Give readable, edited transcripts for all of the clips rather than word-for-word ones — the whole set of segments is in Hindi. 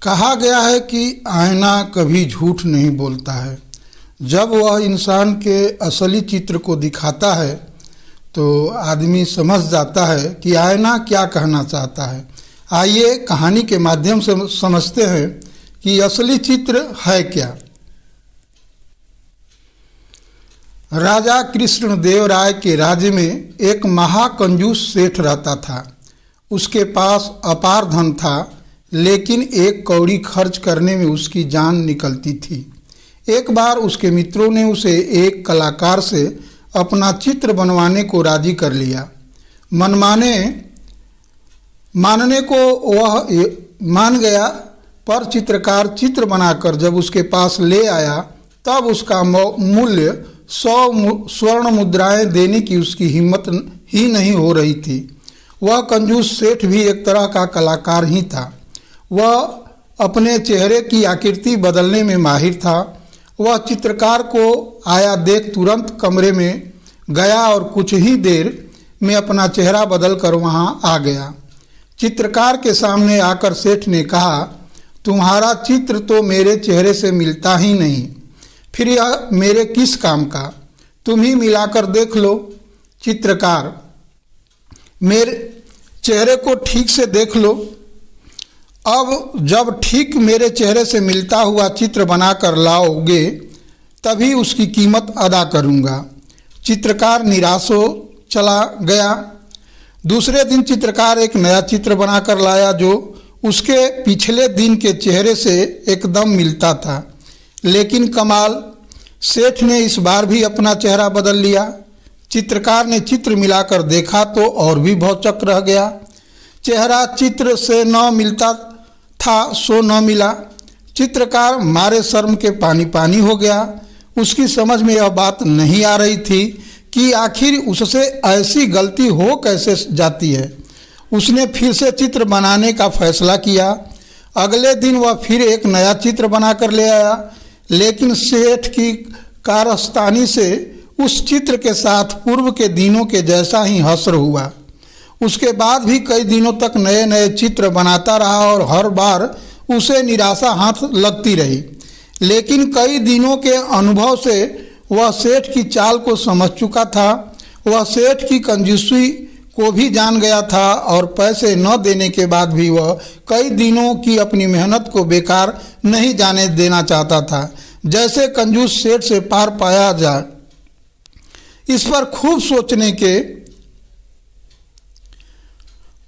कहा गया है कि आईना कभी झूठ नहीं बोलता है। जब वह इंसान के असली चित्र को दिखाता है तो आदमी समझ जाता है कि आईना क्या कहना चाहता है। आइए कहानी के माध्यम से समझते हैं कि असली चित्र है क्या। राजा कृष्णदेव राय के राज्य में एक महाकंजूस सेठ रहता था। उसके पास अपार धन था, लेकिन एक कौड़ी खर्च करने में उसकी जान निकलती थी। एक बार उसके मित्रों ने उसे एक कलाकार से अपना चित्र बनवाने को राजी कर लिया। मानने को वह मान गया, पर चित्रकार चित्र बनाकर जब उसके पास ले आया तब उसका मूल्य 100 स्वर्ण मुद्राएं देने की उसकी हिम्मत ही नहीं हो रही थी। वह कंजूस सेठ भी एक तरह का कलाकार ही था। वह अपने चेहरे की आकृति बदलने में माहिर था। वह चित्रकार को आया देख तुरंत कमरे में गया और कुछ ही देर में अपना चेहरा बदलकर वहां आ गया। चित्रकार के सामने आकर सेठ ने कहा, तुम्हारा चित्र तो मेरे चेहरे से मिलता ही नहीं, फिर यह मेरे किस काम का? तुम ही मिलाकर देख लो। चित्रकार, मेरे चेहरे को ठीक से देख लो। अब जब ठीक मेरे चेहरे से मिलता हुआ चित्र बनाकर लाओगे तभी उसकी कीमत अदा करूंगा। चित्रकार निराश हो चला गया। दूसरे दिन चित्रकार एक नया चित्र बनाकर लाया जो उसके पिछले दिन के चेहरे से एकदम मिलता था। लेकिन कमाल, सेठ ने इस बार भी अपना चेहरा बदल लिया। चित्रकार ने चित्र मिलाकर देखा तो और भी भौचक रह गया। चेहरा चित्र से न मिलता था सो न मिला। चित्रकार मारे शर्म के पानी पानी हो गया। उसकी समझ में यह बात नहीं आ रही थी कि आखिर उससे ऐसी गलती हो कैसे जाती है। उसने फिर से चित्र बनाने का फैसला किया। अगले दिन वह फिर एक नया चित्र बनाकर ले आया, लेकिन सेठ की कारस्तानी से उस चित्र के साथ पूर्व के दिनों के जैसा ही हश्र हुआ। उसके बाद भी कई दिनों तक नए नए चित्र बनाता रहा और हर बार उसे निराशा हाथ लगती रही। लेकिन कई दिनों के अनुभव से वह सेठ की चाल को समझ चुका था। वह सेठ की कंजूसी को भी जान गया था और पैसे न देने के बाद भी वह कई दिनों की अपनी मेहनत को बेकार नहीं जाने देना चाहता था। जैसे कंजूस सेठ से पार पाया जाए, इस पर खूब सोचने के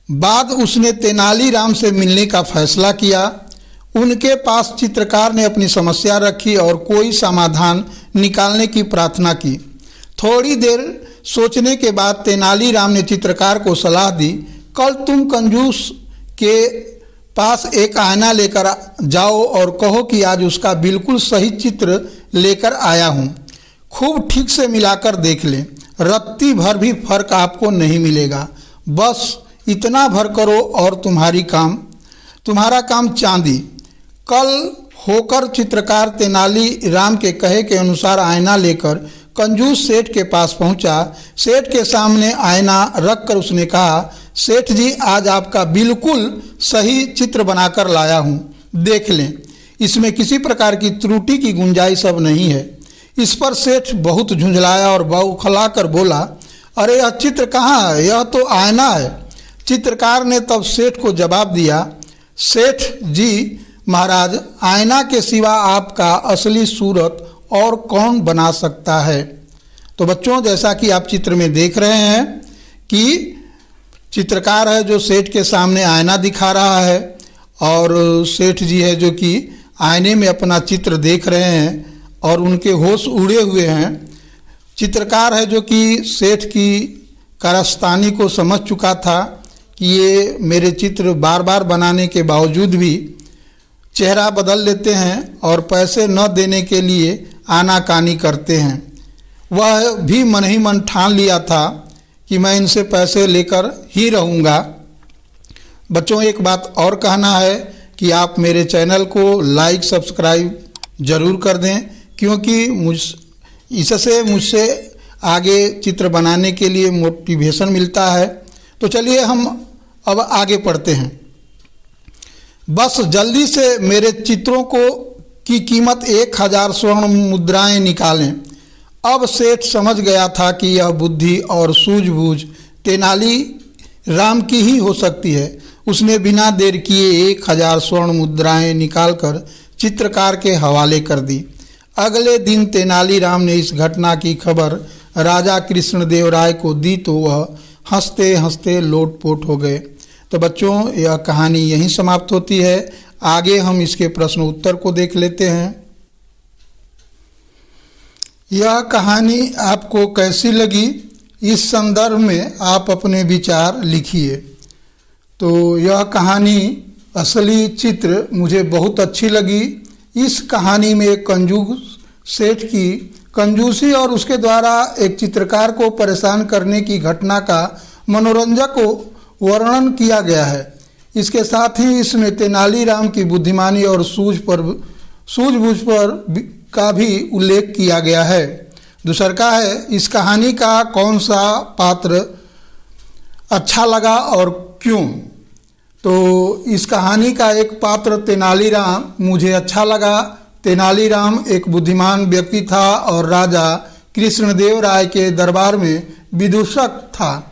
बाद उसने तेनालीराम से मिलने का फैसला किया। उनके पास चित्रकार ने अपनी समस्या रखी और कोई समाधान निकालने की प्रार्थना की। थोड़ी देर सोचने के बाद तेनालीराम ने चित्रकार को सलाह दी, कल तुम कंजूस के पास एक आईना लेकर जाओ और कहो कि आज उसका बिल्कुल सही चित्र लेकर आया हूँ। खूब ठीक से मिलाकर देख लें, रत्ती भर भी फर्क आपको नहीं मिलेगा। बस इतना भर करो और तुम्हारा काम चांदी। कल होकर चित्रकार तेनालीराम के कहे के अनुसार आईना लेकर कंजूस सेठ के पास पहुंचा। सेठ के सामने आईना रखकर उसने कहा, सेठ जी, आज आपका बिल्कुल सही चित्र बनाकर लाया हूं, देख लें। इसमें किसी प्रकार की त्रुटि की गुंजाइश अब नहीं है। इस पर सेठ बहुत झुंझलाया और बौखलाकर बोला, अरे यह चित्र कहाँ है? यह तो आईना है। चित्रकार ने तब सेठ को जवाब दिया, सेठ जी महाराज, आईना के सिवा आपका असली सूरत और कौन बना सकता है? तो बच्चों, जैसा कि आप चित्र में देख रहे हैं कि चित्रकार है जो सेठ के सामने आईना दिखा रहा है और सेठ जी है जो कि आईने में अपना चित्र देख रहे हैं और उनके होश उड़े हुए हैं। चित्रकार है जो कि सेठ की कारस्तानी को समझ चुका था कि ये मेरे चित्र बार बार बनाने के बावजूद भी चेहरा बदल लेते हैं और पैसे न देने के लिए आनाकानी करते हैं। वह भी मन ही मन ठान लिया था कि मैं इनसे पैसे लेकर ही रहूँगा। बच्चों, एक बात और कहना है कि आप मेरे चैनल को लाइक सब्सक्राइब ज़रूर कर दें, क्योंकि इससे मुझसे आगे चित्र बनाने के लिए मोटिवेशन मिलता है। तो चलिए हम अब आगे पढ़ते हैं। बस जल्दी से मेरे चित्रों को की कीमत 1000 स्वर्ण मुद्राएं निकालें। अब सेठ समझ गया था कि यह बुद्धि और सूझबूझ तेनाली राम की ही हो सकती है। उसने बिना देर किए 1000 स्वर्ण मुद्राएं निकालकर चित्रकार के हवाले कर दी। अगले दिन तेनालीराम ने इस घटना की खबर राजा कृष्णदेव राय को दी तो वह हंसते हंसते लोटपोट हो गए। तो बच्चों, यह कहानी यहीं समाप्त होती है। आगे हम इसके प्रश्न उत्तर को देख लेते हैं। यह कहानी आपको कैसी लगी, इस संदर्भ में आप अपने विचार लिखिए। तो यह कहानी असली चित्र मुझे बहुत अच्छी लगी। इस कहानी में एक कंजूस सेठ की कंजूसी और उसके द्वारा एक चित्रकार को परेशान करने की घटना का मनोरंजक वर्णन किया गया है। इसके साथ ही इसमें तेनालीराम की बुद्धिमानी और सूझबूझ पर का भी उल्लेख किया गया है। दूसरा है, इस कहानी का कौन सा पात्र अच्छा लगा और क्यों। तो इस कहानी का एक पात्र तेनालीराम मुझे अच्छा लगा। तेनालीराम एक बुद्धिमान व्यक्ति था और राजा कृष्णदेव राय के दरबार में विदूषक था।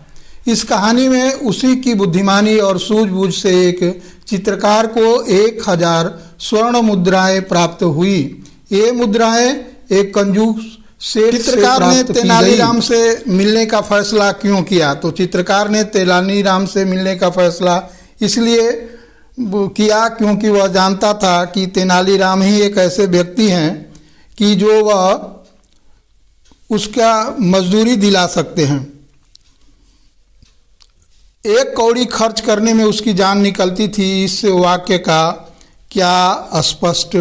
इस कहानी में उसी की बुद्धिमानी और सूझबूझ से एक चित्रकार को 1000 स्वर्ण मुद्राएं प्राप्त हुई। ये मुद्राएं एक कंजूस चित्रकार ने तेनालीराम से मिलने का फैसला क्यों किया। तो चित्रकार ने तेनालीराम से मिलने का फैसला इसलिए किया क्योंकि वह जानता था कि तेनालीराम ही एक ऐसे व्यक्ति हैं कि जो वह उसका मजदूरी दिला सकते हैं। 1 कौड़ी खर्च करने में उसकी जान निकलती थी। इस वाक्य का क्या स्पष्ट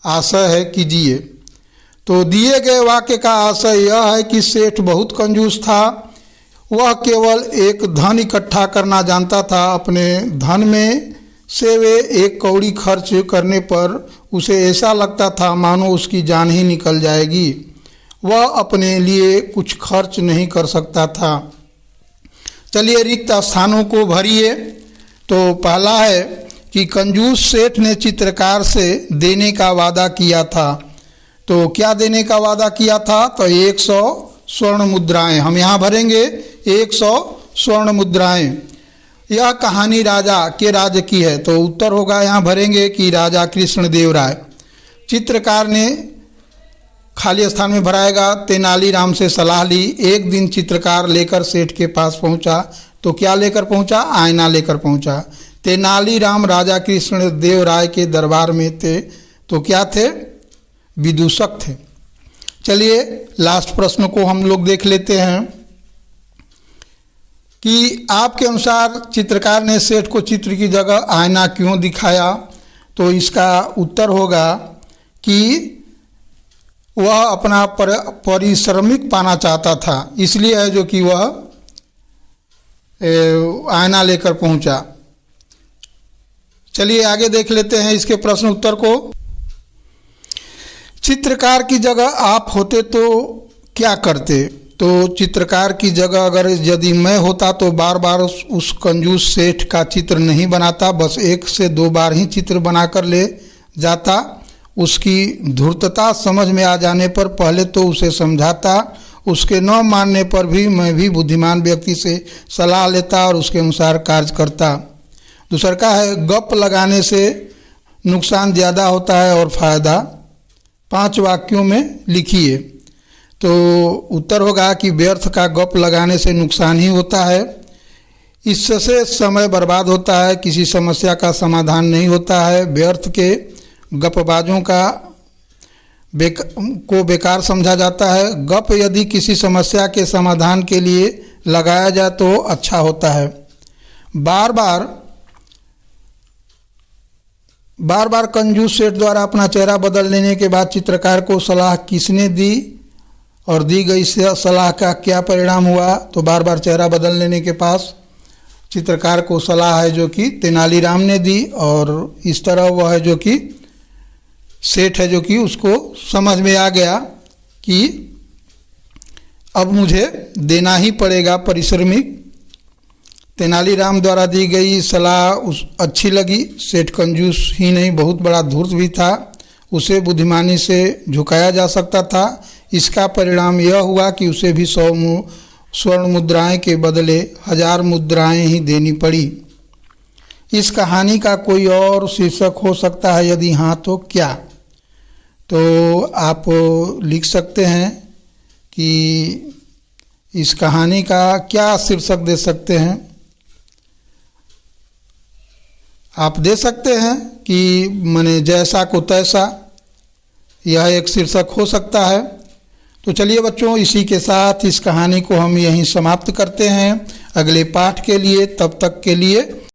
आशय है कीजिए। तो दिए गए वाक्य का आशय यह है कि सेठ बहुत कंजूस था। वह केवल एक धन इकट्ठा करना जानता था। अपने धन में से वे 1 कौड़ी खर्च करने पर उसे ऐसा लगता था मानो उसकी जान ही निकल जाएगी। वह अपने लिए कुछ खर्च नहीं कर सकता था। चलिए रिक्त स्थानों को भरिए। तो पहला है कि कंजूस सेठ ने चित्रकार से देने का वादा किया था। तो क्या देने का वादा किया था। तो 100 स्वर्ण मुद्राएं हम यहाँ भरेंगे। 100 स्वर्ण मुद्राएं। यह कहानी राजा के राज्य की है। तो उत्तर होगा यहाँ भरेंगे कि राजा कृष्णदेव राय। चित्रकार ने खाली स्थान में भराएगा तेनालीराम से सलाह ली। एक दिन चित्रकार लेकर सेठ के पास पहुंचा। तो क्या लेकर पहुंचा। आईना लेकर पहुंचा। तेनालीराम राजा कृष्णदेव राय के दरबार में थे। तो क्या थे, विदूषक थे। चलिए लास्ट प्रश्न को हम लोग देख लेते हैं कि आपके अनुसार चित्रकार ने सेठ को चित्र की जगह आईना क्यों दिखाया। तो इसका उत्तर होगा कि वह अपना पारिश्रमिक पाना चाहता था, इसलिए है जो कि वह आईना लेकर पहुंचा। चलिए आगे देख लेते हैं इसके प्रश्न उत्तर को। चित्रकार की जगह आप होते तो क्या करते। तो चित्रकार की जगह अगर यदि मैं होता तो बार बार उस कंजूस सेठ का चित्र नहीं बनाता, बस 1 से 2 बार ही चित्र बनाकर ले जाता। उसकी धूर्तता समझ में आ जाने पर पहले तो उसे समझाता। उसके न मानने पर भी मैं भी बुद्धिमान व्यक्ति से सलाह लेता और उसके अनुसार कार्य करता। दूसरा का है, गप लगाने से नुकसान ज़्यादा होता है और फायदा। 5 वाक्यों में लिखिए। तो उत्तर होगा कि व्यर्थ का गप लगाने से नुकसान ही होता है। इससे समय बर्बाद होता है, किसी समस्या का समाधान नहीं होता है। व्यर्थ के गपबाजों को बेकार समझा जाता है। गप यदि किसी समस्या के समाधान के लिए लगाया जाए तो अच्छा होता है। बार बार कंजूस सेठ द्वारा अपना चेहरा बदल लेने के बाद चित्रकार को सलाह किसने दी और दी गई सलाह का क्या परिणाम हुआ। तो बार बार चेहरा बदल लेने के पास चित्रकार को सलाह है जो कि तेनालीराम ने दी, और इस तरह वह है जो कि सेठ है जो कि उसको समझ में आ गया कि अब मुझे देना ही पड़ेगा पारिश्रमिक। तेनालीराम द्वारा दी गई सलाह अच्छी लगी। सेठ कंजूस ही नहीं, बहुत बड़ा धूर्त भी था। उसे बुद्धिमानी से झुकाया जा सकता था। इसका परिणाम यह हुआ कि उसे भी 100 स्वर्ण मुद्राएं के बदले 1000 मुद्राएं ही देनी पड़ी। इस कहानी का कोई और शीर्षक हो सकता है? यदि हाँ तो क्या? तो आप लिख सकते हैं कि इस कहानी का क्या शीर्षक दे सकते हैं। आप दे सकते हैं कि माने जैसा को तैसा, यह एक शीर्षक हो सकता है। तो चलिए बच्चों, इसी के साथ इस कहानी को हम यहीं समाप्त करते हैं। अगले पाठ के लिए, तब तक के लिए